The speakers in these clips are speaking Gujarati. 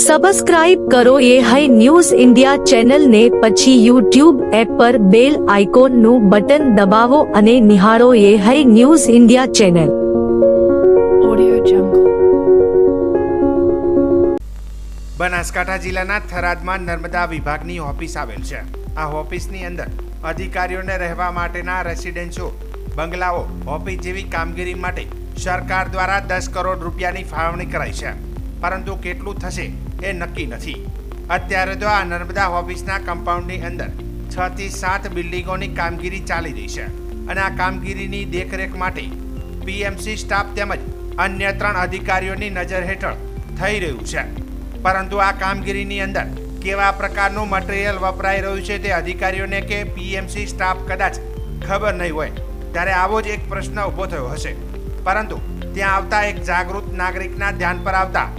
સબસ્ક્રાઇબ કરો એ હાઈ ન્યૂઝ ઇન્ડિયા ચેનલ ને પછી યુટ્યુબ એપ પર બેલ આઇકોન નું બટન દબાવો અને નિહાળો એ high news India channel. Audio Jungle. Banaskantha જિલ્લાના થરાદમાં નર્મદા વિભાગની ઓફિસ આવેલ છે. આ ઓફિસની અંદર અધિકારીઓને રહેવા માટેના રેસિડેન્સો, બંગલાઓ, ઓફિસ જેવી કામગીરી માટે સરકાર દ્વારા 10 કરોડ રૂપિયાની ફાળવણી કરાઈ છે, પરંતુ કેટલું થશે એ નક્કી નથી. અત્યારે તો આ નર્મદા ઓફિસના કમ્પાઉન્ડની અંદર 6 થી 7 બિલ્ડિંગોની કામગીરી ચાલી રહી છે અને આ કામગીરીની દેખરેખ માટે પીએમસી સ્ટાફ તેમજ અન્ય 3 અધિકારીઓની નજર હેઠળ થઈ રહ્યું છે. પરંતુ આ કામગીરીની અંદર કેવા પ્રકારનું મટીરિયલ વપરાઈ રહ્યું છે તે અધિકારીઓને કે પીએમસી સ્ટાફ કદાચ ખબર નહીં હોય. ત્યારે આવો જ એક પ્રશ્ન ઊભો થયો હશે, પરંતુ ત્યાં આવતા એક જાગૃત નાગરિકના ધ્યાન પર આવતા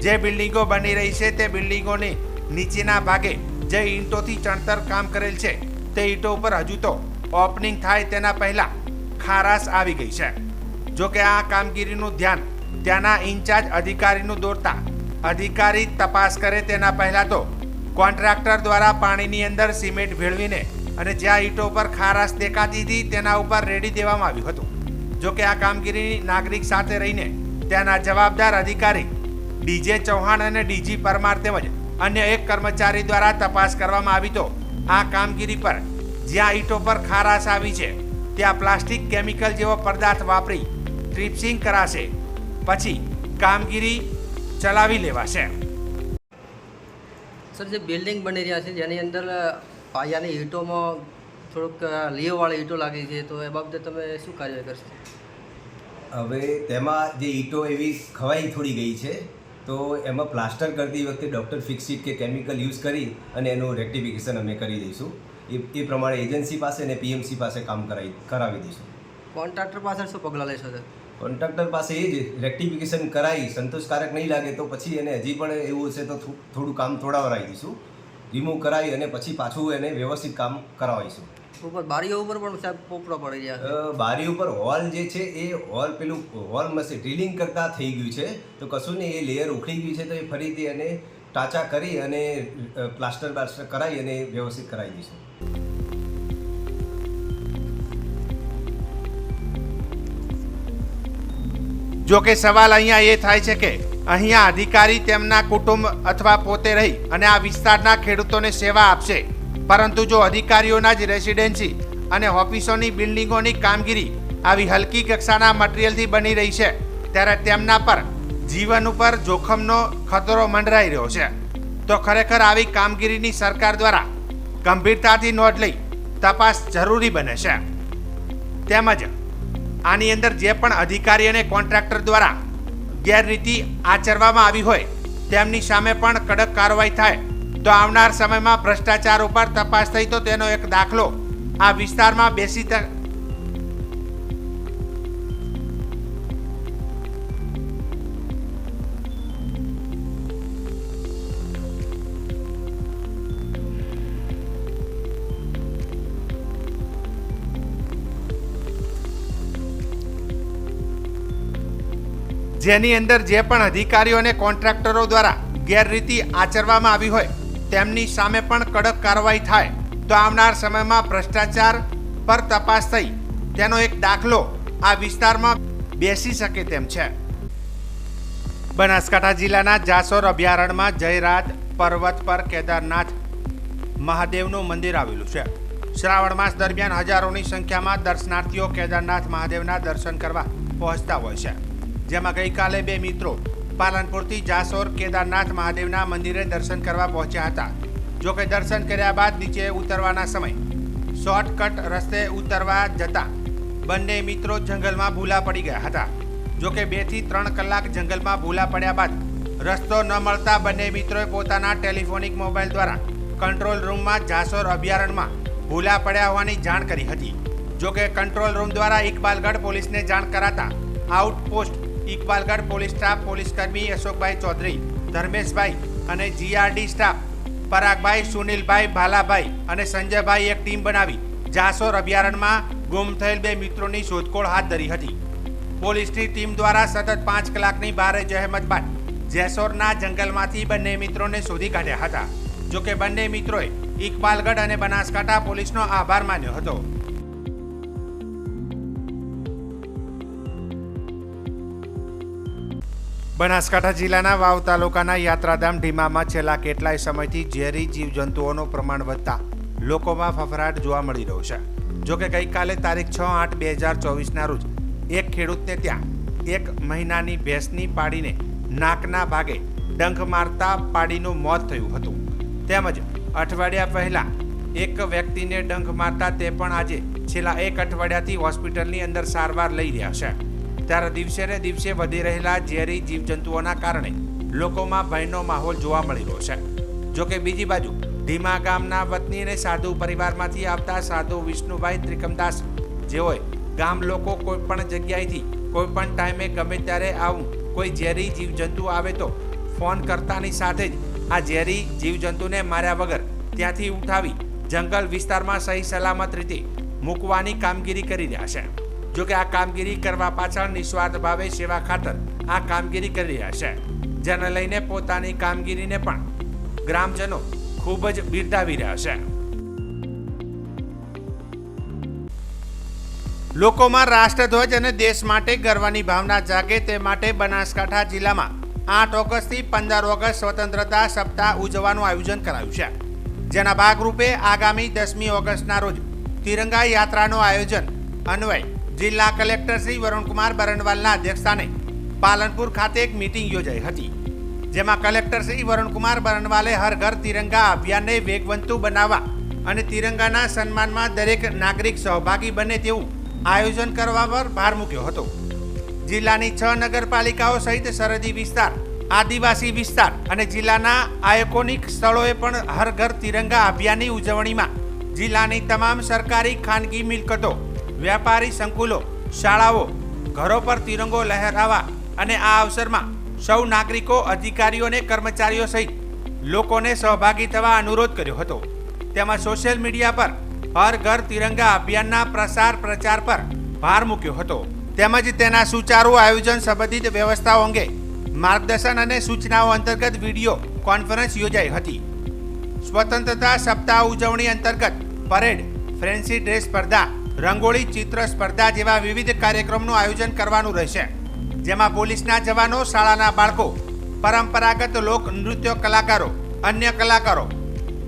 જે બિલ્ડિંગો બની રહી છે તે બિલ્ડિંગોની નીચેના ભાગે જે ઈંટોથી ચણતર કામ કરેલ છે તે ઈંટો ઉપર હજુ તો ઓપનિંગ થાય તેના પહેલા ખારાશ આવી ગઈ છે. જો કે આ કામગીરીનું ધ્યાન ત્યાંના ઇન્ચાર્જ અધિકારીનું દોરતા અધિકારી તપાસ કરે તેના પહેલા તો કોન્ટ્રાક્ટર દ્વારા પાણીની અંદર સિમેન્ટ ભેળવીને અને જ્યાં ઈંટો પર ખારાશ દેખાતી હતી તેના ઉપર રેડી દેવામાં આવ્યું હતું. જો કે આ કામગીરી નાગરિક સાથે રહીને ત્યાંના જવાબદાર અધિકારી ડીજે ચૌહાણ અને ડીજી પરમાર તેમજ અન્ય એક કર્મચારી દ્વારા તપાસ કરવામાં આવી તો આ કામગીરી પર જ્યાં ઈંટો પર ખારાશ આવી છે ત્યાં પ્લાસ્ટિક કેમિકલ જેવો પદાર્થ વાપરી ટ્રિપ્સિંગ કરાશે, પછી કામગીરી ચલાવી લેવાશે. સર, જે બિલ્ડિંગ બની રહ્યા છે જેની અંદર પાયાની ઈંટોમાં થોડુંક લીવવાળી ઈંટો લાગી છે, તો એ બાબતે તમે શું કાર્ય કરશો? હવે તેમાં જે ઈંટો એવી ખવાઈ થોડી ગઈ છે, તો એમાં પ્લાસ્ટર કરતી વખતે ડૉક્ટર ફિક્સિટ કે કેમિકલ યુઝ કરી અને એનું રેક્ટિફિકેશન અમે કરી દઈશું. એ પ્રમાણે એજન્સી પાસે અને પીએમસી પાસે કામ કરાવી દઈશું. કોન્ટ્રાક્ટર પાછળ શું પગલાં લેશો સર? કોન્ટ્રાક્ટર પાસે એ જ રેક્ટિફિકેશન કરાવી સંતોષકારક નહીં લાગે તો પછી એને હજી પણ એવું હશે તો થોડું કામ તોડાવરાવી દઈશું, રિમૂવ કરાવી અને પછી પાછું એને વ્યવસ્થિત કામ કરાવીશું. ઉપર બારીઓ ઉપર પણ સાહેબ પોપડો પડી ગયા. બારી ઉપર હોલ જે છે એ હોલ પેલું હોલ મશીન ડ્રિલિંગ કરતાં થઈ ગયું છે, તો કશું નહીં, એ લેયર ઉખડી ગયું છે, તો એ ફરીથી એને ટાચા કરી અને પ્લાસ્ટર કરાવી અને વ્યવસ્થિત કરાવી દઈશું. જો કે સવાલ અહીંયા એ થાય છે કે અહીંયા અધિકારી તેમના કુટુંબ અથવા પોતે રહી અને આ વિસ્તારના ખેડૂતોને સેવા આપશે, પરંતુ જો અધિકારીઓના જ રેસિડેન્સી અને ઓફિસોની બિલ્ડિંગોની કામગીરી આવી હલકી કક્ષાના મટીરિયલથી બની રહી છે ત્યારે તેમના પર જીવન ઉપર જોખમનો ખતરો મંડરાઈ રહ્યો છે. તો ખરેખર આવી કામગીરીની સરકાર દ્વારા ગંભીરતાથી નોંધ લઈ તપાસ જરૂરી બને છે. તેમજ આની અંદર જે પણ અધિકારી અને કોન્ટ્રાક્ટર દ્વારા ગેરરીતિ આચરવામાં આવી હોય તેમની સામે પણ કડક કાર્યવાહી થાય તો આવનાર સમયમાં ભ્રષ્ટાચાર ઉપર તપાસ થઈ તો તેનો એક દાખલો આ વિસ્તારમાં બેસી જેની અંદર જે પણ અધિકારીઓ અને કોન્ટ્રાક્ટરો દ્વારા ગેરરીતિ આચરવામાં આવી હોય તેમની સામે પણ કડક કાર્યવાહી થાય તો આવનાર સમયમાં ભ્રષ્ટાચાર પર તપાસ થઈ તેનો એક દાખલો આ વિસ્તારમાં બેસી શકે તેમ છે. બનાસકાંઠા જિલ્લાના જાસોર અભયારણ્યમાં જયરાત પર્વત પર કેદારનાથ મહાદેવનું મંદિર આવેલું છે. શ્રાવણ માસ દરમિયાન હજારોની સંખ્યામાં દર્શનાર્થીઓ કેદારનાથ મહાદેવના દર્શન કરવા પહોંચતા હોય છે. જેમાં ગઈકાલે 2 મિત્રો પાલનપુરથી જાસોર કેદારનાથ મહાદેવના મંદિરે દર્શન કરવા પહોંચ્યા હતા. જો કે દર્શન કર્યા બાદ નીચે ઉતરવાના સમય શોર્ટકટ રસ્તે ઉતરવા જતા બંને મિત્રો જંગલમાં ભૂલા પડી ગયા હતા. જો કે 2 થી 3 કલાક જંગલમાં ભૂલા પડ્યા બાદ રસ્તો ન મળતા બંને મિત્રોએ પોતાના ટેલિફોનિક મોબાઈલ દ્વારા કંટ્રોલ રૂમમાં જાસોર અભયારણ્યમાં ભૂલા પડ્યા હોવાની જાણ કરી હતી. જો કે કંટ્રોલ રૂમ દ્વારા ઇકબાલગઢ પોલીસને જાણ કરાતા આઉટપોસ્ટ ઇકબાલગઢ પોલીસ સ્ટાફ પોલીસકર્મી અશોકભાઈ ચૌધરી, ધર્મેશભાઈ અને જીઆરડી સ્ટાફ પરાગભાઈ, સુનિલભાઈ, ભાલાભાઈ અને સંજયભાઈ એક ટીમ બનાવી જાસોર અભયારણ્યમાં ગુમ થયેલ 2 મિત્રોની શોધખોળ હાથ ધરી હતી. પોલીસની ટીમ દ્વારા સતત 5 કલાકની ભારે જહેમત બાદ જેસોરના જંગલમાંથી બંને મિત્રોને શોધી કાઢ્યા હતા. જોકે બંને મિત્રોએ ઇકબાલગઢ અને બનાસકાંઠા પોલીસનો આભાર માન્યો હતો. બનાસકાંઠા જિલ્લાના વાવ તાલુકાના યાત્રાધામ ઢીમામાં છેલ્લા કેટલાય સમયથી ઝેરી જીવજંતુઓનું પ્રમાણ વધતા લોકોમાં ફફડાટ જોવા મળી રહ્યો છે. જોકે ગઈકાલે તારીખ 6/8/2024ના રોજ એક ખેડૂતને ત્યાં 1 મહિનાની ભેંસની પાડીને નાકના ભાગે ડંખ મારતા પાડીનું મોત થયું હતું. તેમજ અઠવાડિયા પહેલા એક વ્યક્તિને ડંખ મારતા તે પણ આજે છેલ્લા 1 અઠવાડિયાથી હોસ્પિટલની અંદર સારવાર લઈ રહ્યા છે. ત્યારે દિવસે ને દિવસે વધી રહેલા ઝેરી જીવજંતુઓના કારણે લોકોમાં ભયનો માહોલ જોવા મળી રહ્યો છે. જોકે બીજી બાજુ ઢીમા ગામના વતની અને સાધુ પરિવારમાંથી આવતા સાધુ વિષ્ણુભાઈ ત્રિકમદાસ જેઓએ ગામ લોકો કોઈ પણ જગ્યાએથી કોઈ પણ ટાઈમે ગમે ત્યારે આવું કોઈ ઝેરી જીવજંતુ આવે તો ફોન કરતાની સાથે જ આ ઝેરી જીવજંતુને માર્યા વગર ત્યાંથી ઉઠાવી જંગલ વિસ્તારમાં સહી સલામત રીતે મૂકવાની કામગીરી કરી રહ્યા છે. જોકે આ કામગીરી કરવા પાછળ નિસ્વાર્થ ભાવે સેવા ખાતર આ કામગીરી કરી રહ્યા છે, જેને લઈને પોતાની કામગીરીને પણ ગ્રામજનો ખૂબ જ બિરદાવી રહ્યા છે. લોકોમાં રાષ્ટ્રધ્વજ અને દેશ માટે ગર્વની ભાવના જાગે તે માટે બનાસકાંઠા જિલ્લામાં 8 ઓગસ્ટથી 15 ઓગસ્ટ સ્વતંત્રતા સપ્તાહ ઉજવવાનું આયોજન કરાયું છે. જેના ભાગરૂપે આગામી 10મી ઓગસ્ટના રોજ તિરંગા યાત્રાનું આયોજન અન્વયે જિલ્લા કલેક્ટર શ્રી વરુણકુમાર બરનવાલના અધ્યક્ષસ્થાને પાલનપુર ખાતે એક મીટિંગ યોજાઈ હતી. જેમાં કલેક્ટર શ્રી વરુણકુમાર બરનવાલે હર ઘર તિરંગા અભિયાનને વેગવંતુ બનાવવા અને તિરંગાના સન્માનમાં દરેક નાગરિક સહભાગી બને તેવું આયોજન કરવા પર ભાર મૂક્યો હતો. જિલ્લાની 6 નગરપાલિકાઓ સહિત સરહદી વિસ્તાર, આદિવાસી વિસ્તાર અને જિલ્લાના આઇકોનિક સ્થળોએ પણ હર ઘર તિરંગા અભિયાનની ઉજવણીમાં જિલ્લાની તમામ સરકારી ખાનગી મિલકતો, વ્યાપારી સંકુલો, શાળાઓ, ઘરો પર તિરંગો લહેરાવા અને આ અવસરમાં સૌ નાગરિકો, અધિકારીઓ અને કર્મચારીઓ સહિત લોકોને સહભાગી થવા અનુરોધ કર્યો હતો. તેમાં સોશિયલ મીડિયા પર હર ઘર તિરંગા અભિયાનના પ્રસાર પ્રચાર પર ભાર મૂક્યો હતો. તેમજ તેના સુચારુ આયોજન સંબંધિત વ્યવસ્થાઓ અંગે માર્ગદર્શન અને સૂચનાઓ અંતર્ગત વિડીયો કોન્ફરન્સ યોજાઈ હતી. સ્વતંત્રતા સપ્તાહ ઉજવણી અંતર્ગત પરેડ, ફેન્સી ડ્રેસ સ્પર્ધા, રંગોળી ચિત્ર સ્પર્ધા જેવા વિવિધ કાર્યક્રમનું આયોજન કરવાનું રહેશે. જેમાં પોલીસના જવાનો, શાળાના બાળકો, પરંપરાગત લોક નૃત્ય કલાકારો, અન્ય કલાકારો,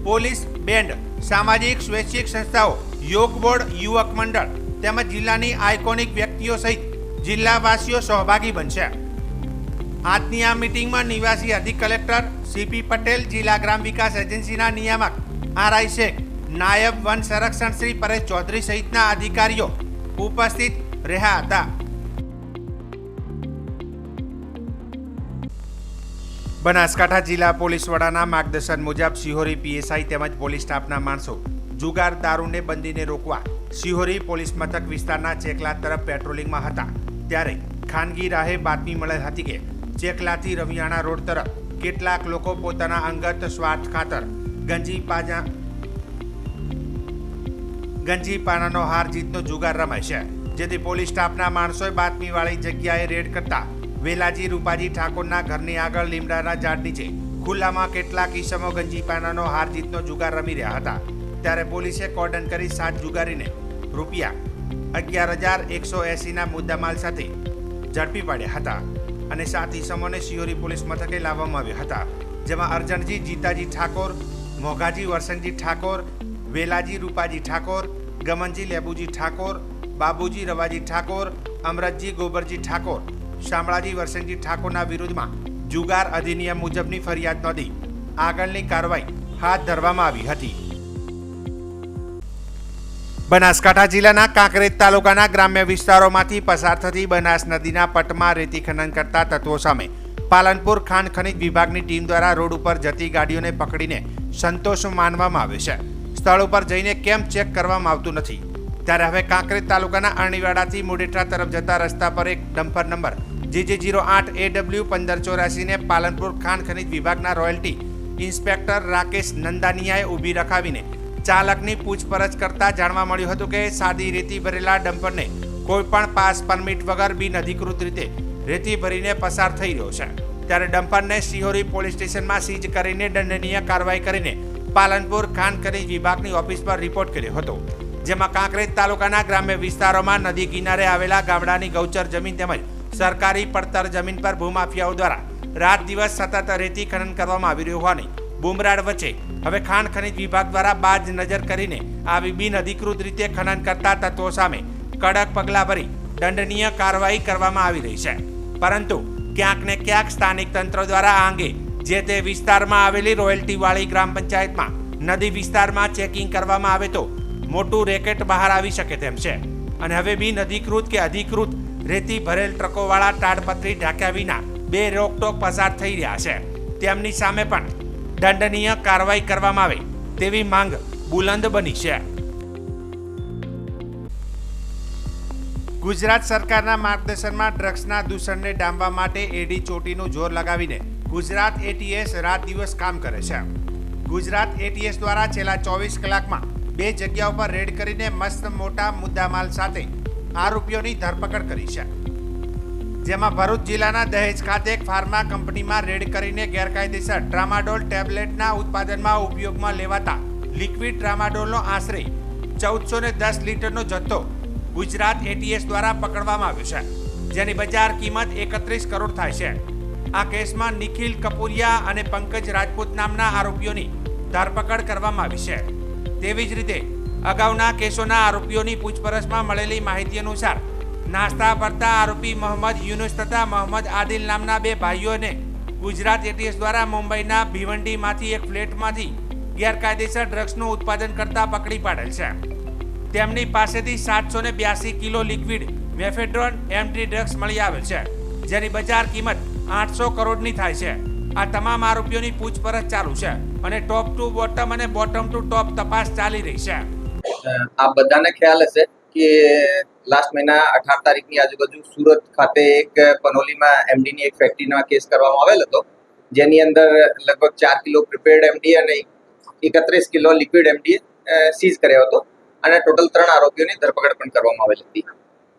પોલીસ બેન્ડ, સામાજિક સ્વૈચ્છિક સંસ્થાઓ, યોગ બોર્ડ, યુવક મંડળ તેમજ જિલ્લાની આઇકોનિક વ્યક્તિઓ સહિત જિલ્લાવાસીઓ સહભાગી બનશે. આજની આ મીટિંગમાં નિવાસી અધિક કલેક્ટર સીપી પટેલ, જિલ્લા ગ્રામ વિકાસ એજન્સીના નિયામક આરઆઈ શેખ, નાયબ વન સંરક્ષણ શ્રી પરેશ ચૌધરી સહિતના અધિકારીઓ ઉપસ્થિત રહ્યા હતા. બનાસકાંઠા જિલ્લા પોલીસ વડાના માર્ગદર્શન મુજબ શિહોરી પીએસઆઈ તેમજ પોલીસ સ્ટાફના માણસો જુગાર દારૂને બંધીને રોકવા શિહોરી પોલીસ મથક વિસ્તારના ચેકલા તરફ પેટ્રોલિંગમાં હતા. ત્યારે ખાનગી રાહે બાતમી મળેલ હતી કે ચેકલાથી રવિયાણા રોડ તરફ કેટલાક લોકો પોતાના અંગત સ્વાર્થ ખાતર ગંજી પાનાનો હાર જીતનો જુગાર રમાય છે. જેથી પોલીસ સ્ટાફના માણસોએ બાતમીવાળી જગ્યાએ રેડ કરતા વેલાજી રૂપાજી ઠાકોરના ઘરની આગળ લીમડાના ઝાડ નીચે ખુલ્લામાં કેટલાક ઈસમો ગંજી પાનાનો હાર જીતનો જુગાર રમી રહ્યા હતા. ત્યારે પોલીસે કોર્ડન કરી 7 જુગારીને રૂપિયા 11,180ના મુદ્દામાલ સાથે ઝડપી પાડ્યા હતા અને 7 ઈસમોને શિહોરી પોલીસ મથકે લાવવામાં આવ્યા હતા. જેમાં અરજણજી જીતાજી ઠાકોર, મોઘાજી વરસંગજી ઠાકોર, વેલાજી રૂપાજી ઠાકોર, ગમનજી લેબુજી ઠાકોર, બાબુજી રવાજી ઠાકોર, અમરતજી ગોબરજી ઠાકોર, શામળાજી વરસંગજી ઠાકોરના વિરુદ્ધમાં જુગાર અધિનિયમ મુજબની ફરિયાદ નોંધી આગળની કાર્યવાહી હાથ ધરવામાં આવી હતી. બનાસકાંઠા જિલ્લાના કાંકરેજ તાલુકાના ગ્રામ્ય વિસ્તારોમાંથી પસાર થતી બનાસ નદીના પટમાં રેતી ખનન કરતા તત્વો સામે પાલનપુર ખાણ ખનીજ વિભાગની ટીમ દ્વારા રોડ ઉપર જતી ગાડીઓને પકડીને સંતોષ માનવામાં આવે છે. સ્થળ ઉપર જઈને કેમ ચેક કરવામાં આવતું નથી. ત્યારે હવે કાંકરેજ તાલુકાના અરણીવાડાથી મુડેઠા તરફ જતા રસ્તા પર એક ડમ્પર નંબર GJ08 AW 1584ને પાલનપુર ખાણ ખનીજ વિભાગના રોયલ્ટી ઇન્સ્પેક્ટર રાકેશ નંદાનિયાએ ઊભી રખાવીને ચાલકની પૂછપરછ કરતા જાણવા મળ્યું હતું કે સાદી રેતી ભરેલા ડમ્પરને કોઈ પણ પાસ પરમિટ વગર બિનઅધિકૃત રીતે રેતી ભરીને પસાર થઈ રહ્યો છે. ત્યારે ડમ્પરને શિહોરી પોલીસ સ્ટેશનમાં સીઝ કરીને દંડનીય કાર્યવાહી કરીને પાલનપુર ખાણ ખનીજ વિભાગની ઓફિસ પર રિપોર્ટ કર્યો હતો, જેમાં કાંકરેજ તાલુકાના ગ્રામ્ય વિસ્તારોમાં નદી કિનારે આવેલા ગામડાની ગૌચર જમીન તેમજ સરકારી પડતર જમીન પર ભૂમાફિયાઓ દ્વારા રાત દિવસ સતત રેતી ખનન કરવામાં આવી રહ્યું હોવાની બુમરાડ વચ્ચે હવે ખાણ ખનીજ વિભાગ દ્વારા બાજ નજર કરીને આવી બિનઅધિકૃત રીતે ખનન કરતા તત્વો સામે કડક પગલાં ભરી દંડનીય કાર્યવાહી કરવામાં આવી રહી છે, પરંતુ ક્યાંક ને ક્યાંક સ્થાનિક તંત્ર દ્વારા આ અંગે જે તે વિસ્તારમાં આવેલી રોયલ્ટીવાળી ગ્રામ પંચાયતમાં નદી વિસ્તારમાં ચેકિંગ કરવામાં આવે તો મોટું રેકેટ બહાર આવી શકે તેમ છે અને હવે બિનઅધિકૃત કે અધિકૃત રેતી ભરેલ ટ્રકોવાળા તાડપત્રી ઢાંક્યા વિના બે રોકટોક પસાર થઈ રહ્યા છે, તેમની સામે પણ દંડનીય કાર્યવાહી કરવામાં આવે તેવી માંગ બુલંદ બની છે. ગુજરાત સરકારના માર્ગદર્શનમાં ડ્રગ્સના દૂષણને ડામવા માટે એડી ચોટીનું જોર લગાવીને ગુજરાત એટીએસ રાત દિવસ કામ કરે છે. ગુજરાત એટીએસ દ્વારા છેલ્લા 24 કલાકમાં 2 જગ્યાઓ પર રેડ કરીને મસ્ત મોટા મુદ્દામાલ સાથે આરોપીઓની ધરપકડ કરી છે, જેમાં ભરૂચ જિલ્લાના દહેજ ખાતે એક ફાર્મા કંપનીમાં રેડ કરીને ગેરકાયદેસર ટ્રામાડોલ ટેબ્લેટના ઉત્પાદનમાં ઉપયોગમાં લેવાતા લિક્વિડ ટ્રામાડોલનો આશરે 1410 લીટરનો જથ્થો ગુજરાત એટીએસ દ્વારા પકડવામાં આવ્યો છે, જેની બજાર કિંમત 31 કરોડ થાય છે. આ કેસમાં નિખિલ કપૂરિયા અને પંકજ રાજપૂત નામના આરોપીઓની ધરપકડ કરવામાં આવી છે. તેવી જ રીતે અગાઉના કેસોના આરોપીઓની પૂછપરછમાં મળેલી માહિતી અનુસાર નાસ્તા ફરતા આરોપી મોહમ્મદ યુનુસ તથા મોહમ્મદ આદિલ નામના 2 ભાઈઓને ગુજરાત એટીએસ દ્વારા મુંબઈના ભિવંડીમાંથી એક ફ્લેટમાંથી ગેરકાયદેસર ડ્રગ્સનું ઉત્પાદન કરતા પકડી પાડેલ છે. તેમની પાસેથી 782 kilo liquid mephedrone MD drugs મળી આવેલ છે, જેની બજાર કિંમત 800 કરોડની થાય છે. આ તમામ આરોપીઓની પૂછપરછ ચાલુ છે અને ટોપ ટુ બોટમ અને બોટમ ટુ ટોપ તપાસ ચાલી રહી છે. આપ બધાને ખ્યાલ હશે કે લાસ્ટ મહિના 18 તારીખની આજુબાજુ સુરત ખાતે એક પનોલીમાં એમડીની એક ફેક્ટરીનો કેસ કરવામાં આવેલ હતો, જેની અંદર લગભગ 4 કિલો પ્રિપેર્ડ એમડી અને 31 કિલો લિક્વિડ એમડી સીઝ કર્યો હતો અને ટોટલ 3 આરોપીઓની ધરપકડ પણ કરવામાં આવેલ હતી.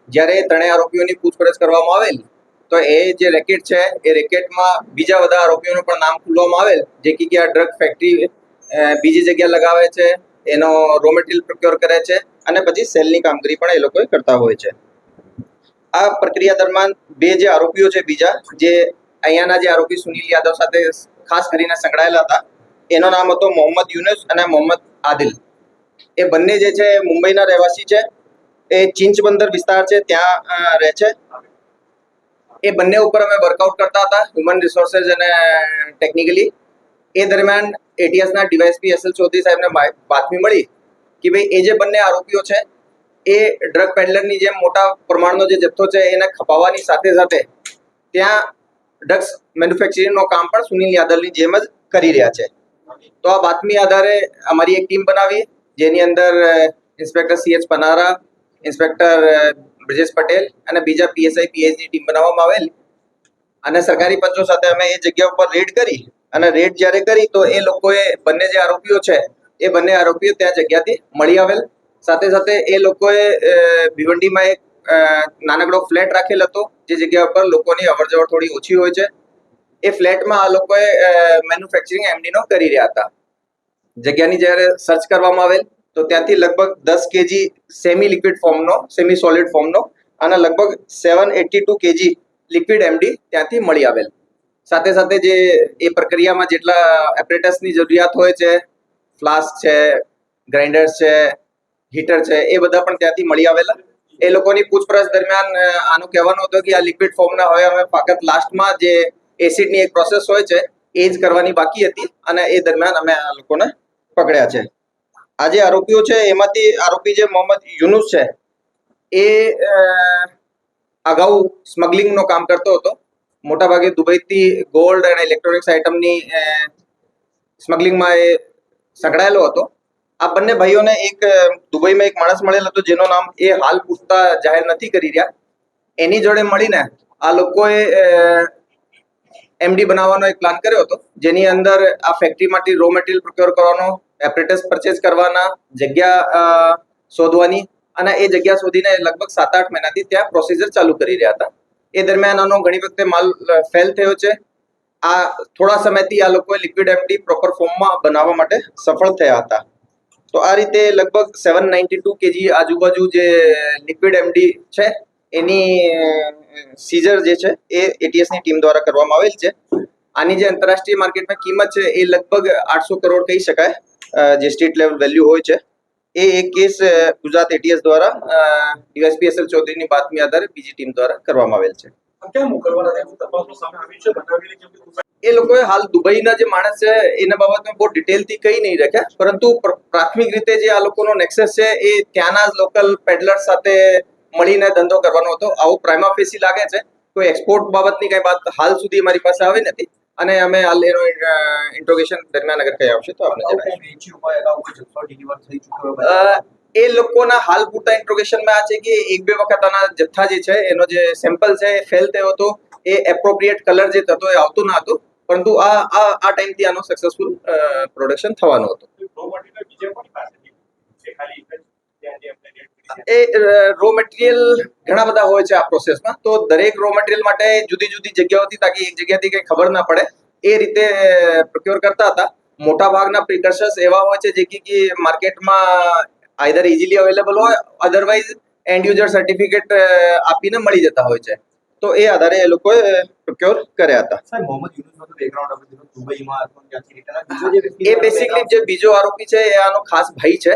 જ્યારે 3 આરોપીઓની પૂછપરછ કરવામાં આવેલી તો એ જે રેકેટ છે એ રેકેટમાં બીજા બધા આરોપીઓનું પણ નામ ખુલવામાં આવેલ, જે કે આ ડ્રગ ફેક્ટરી બીજી જગ્યા લગાવે છે, એનો રો મટીરિયલ પ્રોક્યોર કરે છે અને પછી સેલની કામગીરી પણ એ લોકો કરતા હોય છે. આ પ્રક્રિયા દરમિયાન 2 જે આરોપીઓ છે બીજા, જે અહીંયાના જે આરોપી સુનિલ યાદવ સાથે ખાસ કરીને સંકળાયેલા હતા, એનો નામ હતો મોહમ્મદ યુનુસ અને મોહમ્મદ આદિલ. એ બંને જે છે મુંબઈના રહેવાસી છે, એ ચિંચબંદર વિસ્તાર છે ત્યાં રહે છે. એ બંને ઉપર અમે વર્કઆઉટ કરતા હતા હ્યુમન રિસોર્સિસ અને ટેકનિકલી. એ દરમિયાન એટીએસના ડીવાયએસપી એસએલ ચૌધરી સાહેબને બાતમી મળી કે ભાઈ એ જે બંને આરોપીઓ છે એ ડ્રગ પેડલરની જેમ મોટા પ્રમાણનો જે જથ્થો છે એને ખપાવવાની સાથે સાથે ત્યાં ડ્રગ્સ મેન્યુફેક્ચરિંગનું કામ પણ સુનિલ યાદવની જેમ જ કરી રહ્યા છે. તો આ બાતમી આધારે અમારી એક ટીમ બનાવી, જેની અંદર ઇન્સ્પેક્ટર CH પનારા, ઇન્સ્પેક્ટર બ્રિજેશ પટેલ અને બીજા PSI PHની ટીમ બનાવવામાં આવેલી અને સરકારી પંચો સાથે અમે એ જગ્યા ઉપર રેડ કરી અને રેડ જ્યારે કરી તો એ લોકોએ બંને જે આરોપીઓ છે એ બંને આરોપીઓ ત્યાં જગ્યાથી મળી આવેલ. સાથે સાથે એ લોકોએ ભિવંડીમાં એક નાનકડો ફ્લેટ રાખેલ હતો, જે જગ્યા ઉપર લોકોની અવરજવર થોડી ઓછી હોય છે. એ ફ્લેટમાં આ લોકોએ મેન્યુફેક્ચરિંગ એમડીનો કરી રહ્યા હતા. જગ્યાની જ્યારે સર્ચ કરવામાં આવેલ તો ત્યાંથી લગભગ 10 kg સેમી લિક્વિડ ફોર્મનો, સેમી સોલિડ ફોર્મનો અને લગભગ 782 kg લિક્વિડ એમડી ત્યાંથી મળી આવેલ. સાથે સાથે જે એ પ્રક્રિયામાં જેટલા એપરેટસની જરૂરિયાત હોય છે, ફ્લાસ્ક છે, ગ્રાઇન્ડર્સ છે, હીટર છે, એ બધા પણ ત્યાંથી મળી આવેલા. એ લોકોની પૂછપરછ દરમિયાન આનું કહેવાનું હતું કે આ લિક્વિડ ફોર્મના હવે અમે ફક્ત લાસ્ટમાં જે એસિડની એક પ્રોસેસ હોય છે એ જ કરવાની બાકી હતી અને એ દરમિયાન અમે આ લોકોને પકડ્યા છે. આ જે આરોપીઓ છે એમાંથી આરોપી જે મોહમ્મદ યુનુસ છે એ અગાઉ સ્મગલિંગનું કામ કરતો હતો. મોટાભાગે દુબઈથી ગોલ્ડ અને ઇલેક્ટ્રોનિક્સ આઇટમની સ્મગલિંગમાં એ સંકળાયેલો હતો. આ બંને ભાઈઓને એક દુબઈમાં એક માણસ મળેલ હતો, જેનું નામ એ હાલ પૂછતા જાહેર નથી કરી રહ્યા. એની જોડે મળીને આ લોકોએ એમડી બનાવવાનો એક પ્લાન કર્યો હતો, જેની અંદર આ ફેક્ટરીમાંથી રો મટીરિયલ પ્રોક્યોર કરવાનો, એપરેટસ પરચેઝ કરવાના, જગ્યા શોધવાની અને એ જગ્યા શોધીને લગભગ 7-8 મહિનાથી ત્યાં પ્રોસિજર ચાલુ કરી રહ્યા હતા. એ દરમિયાન આનો ઘણી વખતે માલ ફેલ થયો છે આ થોડા સમયથી આ લોકોએ લિક્વિડ એમડી પ્રોપર ફોર્મમાં બનાવવા માટે સફળ થયા હતા. તો આ રીતે લગભગ 792 kg આજુબાજુ જે લિક્વિડ એમડી છે એની સીઝર જે છે એ એટીએસની ટીમ દ્વારા કરવામાં આવેલ છે. આની જે આંતરરાષ્ટ્રીય માર્કેટમાં કિંમત છે એ લગભગ 800 કરોડ કહી શકાય, જે સ્ટેટ લેવલ વેલ્યુ હોય છે. એ એક કેસ ગુજરાત એટીએસ દ્વારા ડીવાયએસપી ચૌધરીની બાતમી આધારે બીજી ટીમ દ્વારા કરવામાં આવેલ છે. એ લોકોએ હાલ દુબઈના જે માણસ છે એના બાબતમાં બહુ ડિટેલથી કહી નહીં રાખ્યા, પરંતુ પ્રાથમિક રીતે જે આ લોકોનો નેક્સસ છે એ ત્યાંના જ લોકલ પેડલર સાથે મળીને ધંધો કરવાનો હતો. આવું પ્રાઇમા ફેસી લાગે છે. કોઈ એક્સપોર્ટ બાબતની કઈ વાત હાલ સુધી અમારી પાસે આવી નથી, અને અમે હાલ એનો ઇન્ટ્રોગેશન દરમિયાન અગર કઈ આવશે તો આપણે જણાવીશું. એ લોકોના હાલ પૂરતા ઇન્ટ્રોગેશનમાં આ છે કે એક બે વખત આના જથ્થા જે છે એનો જે સેમ્પલ છે એ ફેલ થયો હતો. એ એપ્રોપ્રિએટ કલર જે થતો એ આવતો ન હતો, પરંતુ આ ટાઈમથી આનો સક્સેસફુલ પ્રોડક્શન થવાનો હતો. એ રો મટીરિયલ ઘણા બધા હોય છે આ પ્રોસેસમાં, તો દરેક રો મટીરિયલ માટે જુદી જુદી જગ્યાઓથી, તાકી એક જગ્યાથી કઈ ખબર ના પડે એ રીતે પ્રોક્યોર કરતા હતા. મોટા ભાગના પ્રિકર્શન્સ એવા હોય છે જે કે માર્કેટમાં આઈધર ઇઝીલી અવેલેબલ હોય, અધરવાઇઝ એન્ડ યુઝર સર્ટિફિકેટ આપીને મળી જતા હોય છે. તો એ આધારે એ લોકોએ પ્રોક્યોર કર્યા હતા. એ બેસિકલી જે બીજો આરોપી છે એ આનો ખાસ ભાઈ છે,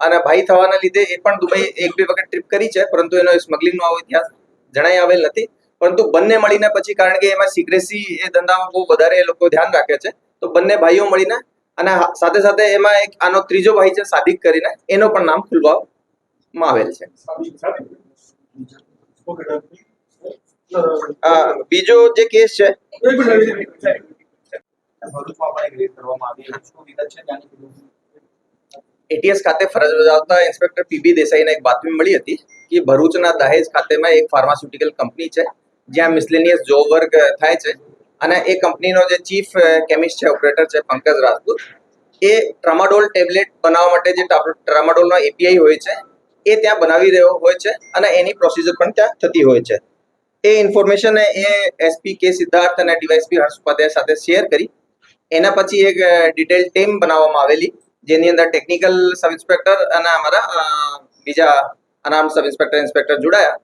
અને ભાઈ થવાના લીધે એ પણ દુબઈ એક બે વખત ટ્રીપ કરી છે, પરંતુ એનો સ્મગલિંગનો આવો ઇતિહાસ જણાઈ આવેલ નથી. પરંતુ બંને મળીને પછી, કારણ કે એમાં સિક્રેસી એ ધંધામાં બહુ વધારે એ લોકો ધ્યાન રાખે છે, તો બંને ભાઈઓ મળીને, અને સાથે સાથે એમાં એક આનો ત્રીજો ભાઈ છે સાદિક કરીને, એનો પણ નામ ખુલવામાં આવેલ છે. બીજો જે કેસ છે એટીએસ ખાતે ફરજ બજાવતા ઇન્સ્પેક્ટર પીબી દેસાઈને એક બાતમી મળી હતી કે ભરૂચના દહેજ ખાતેમાં એક ફાર્માસ્યુટિકલ કંપની છે જ્યાં મિસલેનિયસ જોબ વર્ક થાય છે, અને એ કંપનીનો જે ચીફ કેમિસ્ટ છે, ઓપરેટર છે પંકજ રાજપૂત, એ ટ્રામાડોલ ટેબ્લેટ બનાવવા માટે જે ટ્રામાડોલનો એપીઆઈ હોય છે એ ત્યાં બનાવી રહ્યો હોય છે, અને એની પ્રોસિજર પણ ત્યાં થતી હોય છે. એ ઇન્ફોર્મેશન એ એસપી કે સિદ્ધાર્થ અને ડીવાયએસપી હર્ષ ઉપાધ્યાય સાથે શેર કરી. એના પછી એક ડિટેલ ટીમ બનાવવામાં આવેલી, જેની અંદર ટેકનિકલ સબ ઇન્સ્પેક્ટર અને અમારા બીજા અનામ સબ ઇન્સ્પેક્ટર જોડાયા.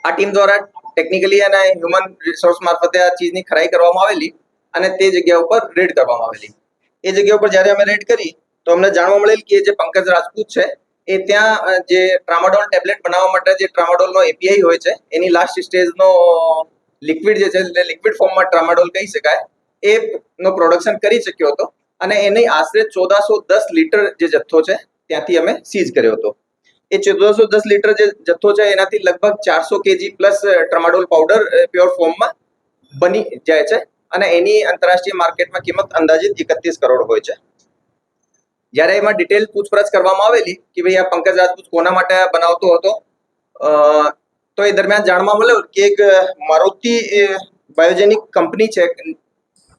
આ ટીમ દ્વારા ટેકનિકલી અને હ્યુમન રિસોર્સ મારફતે આ ચીજની ખરાઈ કરવામાં આવેલી, અને તે જગ્યા ઉપર રેડ કરવામાં આવેલી. એ જગ્યા ઉપર જ્યારે અમે રેડ કરી તો અમને જાણવા મળેલ કે જે પંકજ રાજપૂત છે એ ત્યાં જે ટ્રામાડોલ ટેબ્લેટ બનાવવા માટે જે ટ્રામાડોલનો એપીઆઈ હોય છે એની લાસ્ટ સ્ટેજનો લિક્વિડ જે છે, એટલે લિક્વિડ ફોર્મમાં ટ્રામાડોલ કહી શકાય, એ નો પ્રોડક્શન કરી શક્યો હતો, અને એની આશરે 1410 લીટર જે જથ્થો છે ત્યાંથી અમે સીઝ કર્યો હતો. એ 1410 લીટર જે જથ્થો છે એનાથી લગભગ 400 kg plus tramadol powder pure ફોર્મમાં બની જાય છે, અને એની આંતરરાષ્ટ્રીય માર્કેટમાં કિંમત અંદાજિત 31 કરોડ હોય છે. જ્યારે એમાં ડિટેલ પૂછપરછ કરવામાં આવેલી કે ભાઈ આ પંકજ રાજપૂત કોના માટે બનાવતો હતો, તો એ દરમિયાન જાણવા મળ્યું કે એક મારુતિ બાયોજેનિક કંપની છે,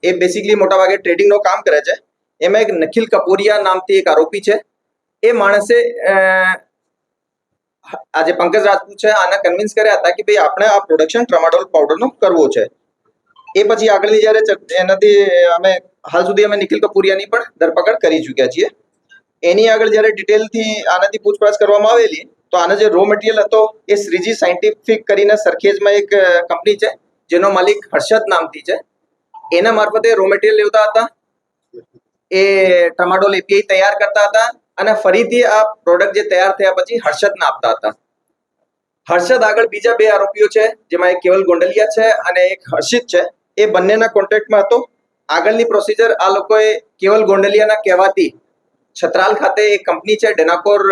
એ બેસિકલી મોટાભાગે ટ્રેડિંગનું કામ કરે છે. એમાં એક નિખિલ કપૂરિયા નામથી એક આરોપી છે. એ માણસે આ જે પંકજ રાજપૂત છે આને કન્વિન્સ કર્યા હતા કે ભાઈ આપણે આ પ્રોડક્શન ટ્રામાડોલ પાવડરનો કરવો છે. એ પછી આગળની જ્યારે એનાથી અમે હાલ સુધી અમે નિખિલ કપૂરિયાની પણ ધરપકડ કરી ચૂક્યા છીએ. એની આગળ જ્યારે ડિટેલથી આનાથી પૂછપરછ કરવામાં આવેલી તો આનો જે રો મટીરિયલ હતો એ શ્રીજી સાયન્ટિફિક કરીને સરખેજમાં એક કંપની છે જેનો માલિક હર્ષદ નામથી છે, એના મારફતે રો મટીરિયલ લેવતા હતા, એ ટ્રામાડોલ એપીઆઈ તૈયાર કરતા હતા, અને ફરીથી આ પ્રોડક્ટ જે તૈયાર થયા પછી હર્ષદને આપતા હતા. હર્ષદ આગળ બીજા બે આરોપીઓ છે, જેમાં એક કેવલ ગોંડલિયા છે અને એક હર્ષિત છે, એ બંનેના કોન્ટેક્ટમાં હતો. આગળની પ્રોસિજર આ લોકોએ કેવલ ગોંડલિયાના કહેવાથી છત્રાલ ખાતે એક કંપની છે ડેનાકોર,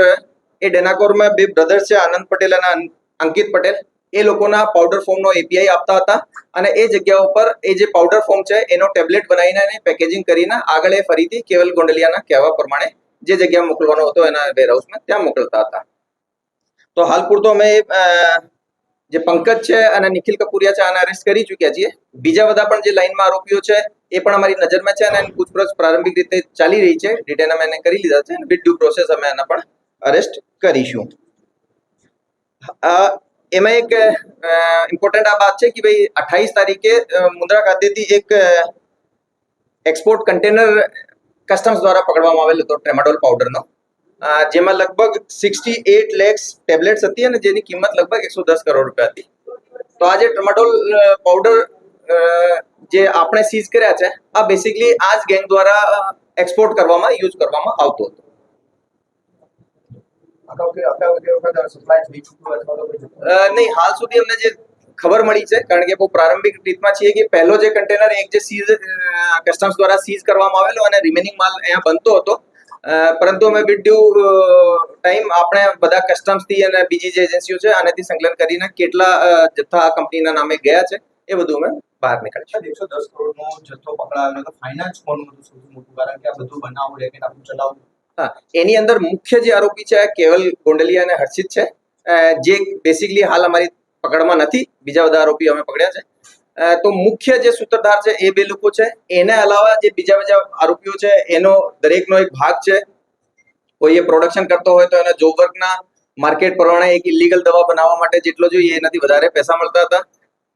એ ડેનાકોરમાં બે બ્રધર્સ છે, આનંદ પટેલ અને અંકિત પટેલ, એ લોકોના પાવડર ફોર્મનો એપીઆઈ આપતા હતા, અને એ જગ્યા ઉપર એ જે પાવડર ફોર્મ છે એનો ટેબ્લેટ બનાવીને પેકેજિંગ કરીને આગળ એ ફરીથી કેવલ ગોંડલિયાના કહેવા પ્રમાણે જે જગ્યા મોકલવાનો હતો એના વેરહાઉસમાં ત્યાં મોકલતા હતા. તો હાલ પૂરતો અમે જે પંકજ છે અને નિખિલ કપૂરિયા છે આને અરેસ્ટ કરી ચૂક્યા છીએ. બીજા બધા પણ જે લાઈનમાં આરોપીઓ છે એ પણ અમારી નજરમાં છે, અને એની પૂછપરછ પ્રારંભિક રીતે ચાલી રહી છે. ડિટેન અમે એને કરી લીધા છે, વિથ ડ્યુ પ્રોસેસ અમે એના પણ અરેસ્ટ કરીશું. એમાં એક ઇમ્પોર્ટન્ટ આ વાત છે કે ભાઈ 28 તારીખે મુન્દ્રા ખાતેથી એક એક્સપોર્ટ કન્ટેનર કસ્ટમ્સ દ્વારા પકડવામાં આવેલો હતો ટ્રેમાડોલ પાવડરનો, જેમાં લગભગ 68 લેક્સ ટેબ્લેટ્સ હતી અને જેની કિંમત લગભગ 110 કરોડ રૂપિયા હતી. તો આ જે ટ્રેમાડોલ પાવડર જે આપણે સીઝ કર્યા છે આ બેસિકલી આ જ ગેંગ દ્વારા એક્સપોર્ટ કરવામાં યુઝ કરવામાં આવતો હતો. નહીં, હાલ સુધી અમને જે ખબર મળી છે, કારણ કે બહુ પ્રારંભિક રીતમાં છીએ, કે પહેલો જે કન્ટેનર એક જે સીઝ કસ્ટમ્સ દ્વારા સીઝ કરવામાં આવેલો અને રિમેનિંગ માલ અહીંયા બનતો હતો, પરંતુ અમે વિથ ડ્યુ ટાઈમ આપણે બધા કસ્ટમ્સ થી અને બીજી જે એજન્સીઓ છે આનાથી સંકલન કરીને કેટલા જથ્થા આ કંપનીના નામે ગયા છે એ બધું અમે બહાર નીકળ્યું. 110 કરોડનો જથ્થો પકડાયો તો ફાઇનાન્સ કોનું હતું સૌથી મોટું, કારણ કે આ બધું બનાવવું રેકેટ આપણું ચલાવવું. હા, એની અંદર મુખ્ય જે આરોપી છે કેવલ ગોંડલિયા અને હર્ષિત છે, જે બેસિકલી હાલ અમારી પકડમાં નથી. બીજા બધા આરોપીઓ અમે પકડ્યા છે. તો મુખ્ય જે સૂત્રધાર છે એ બે લોકો છે. એને અલાવા જે બીજા આરોપીઓ છે એનો દરેકનો એક ભાગ છે. કોઈ એ પ્રોડક્શન કરતો હોય તો એના જોબ વર્કના માર્કેટ પ્રમાણે એક ઇલીગલ દવા બનાવવા માટે જેટલો જોઈએ એનાથી વધારે પૈસા મળતા હતા.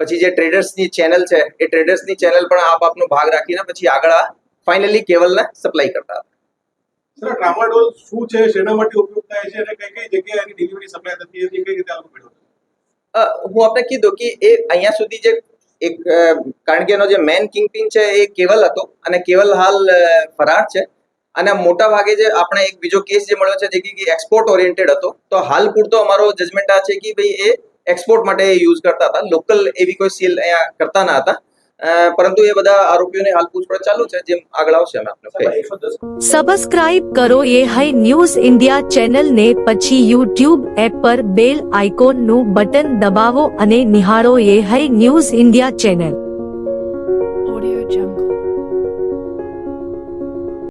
પછી જે ટ્રેડર્સની ચેનલ છે એ ટ્રેડર્સની ચેનલ પણ આપનો ભાગ રાખીને પછી આગળ ફાઇનલી કેવલને સપ્લાય કરતા હતા. સર, ટ્રામાડોલ શું છે, શેના માટે ઉપયોગ થાય છે અને કઈ કઈ જગ્યાએ એની ડિલિવરી સપ્લાય થતી હતી, કઈ રીતે આવું પડ્યું? હું આપને કીધું કે એ અહીંયા સુધી જે એક, કારણ કે એનો જે મેન કિંગપિન છે એ કેવલ હતો અને કેવલ હાલ ફરાર છે. અને મોટા ભાગે જે આપણે એક બીજો કેસ જે મળ્યો છે જે કે એક્સપોર્ટ ઓરિએન્ટેડ હતો, તો હાલ પૂરતો અમારો જજમેન્ટ આ છે કે ભાઈ એ એક્સપોર્ટ માટે યુઝ કરતા હતા, લોકલ એવી કોઈ સેલ અહીંયા કરતા ના હતા. પરંતુ એ બધા આરોપીઓને હાલ પૂછપરછ ચાલુ છે, જેમ આગળ આવશે અમે આપને કહીશું. સબસ્ક્રાઇબ કરો એ હાઈ ન્યૂઝ ઇન્ડિયા ચેનલ ને, પછી યુટ્યુબ એપ પર બેલ આઇકોન નું બટન દબાવો અને નિહાળો એ high news India channel. Audio Jungle.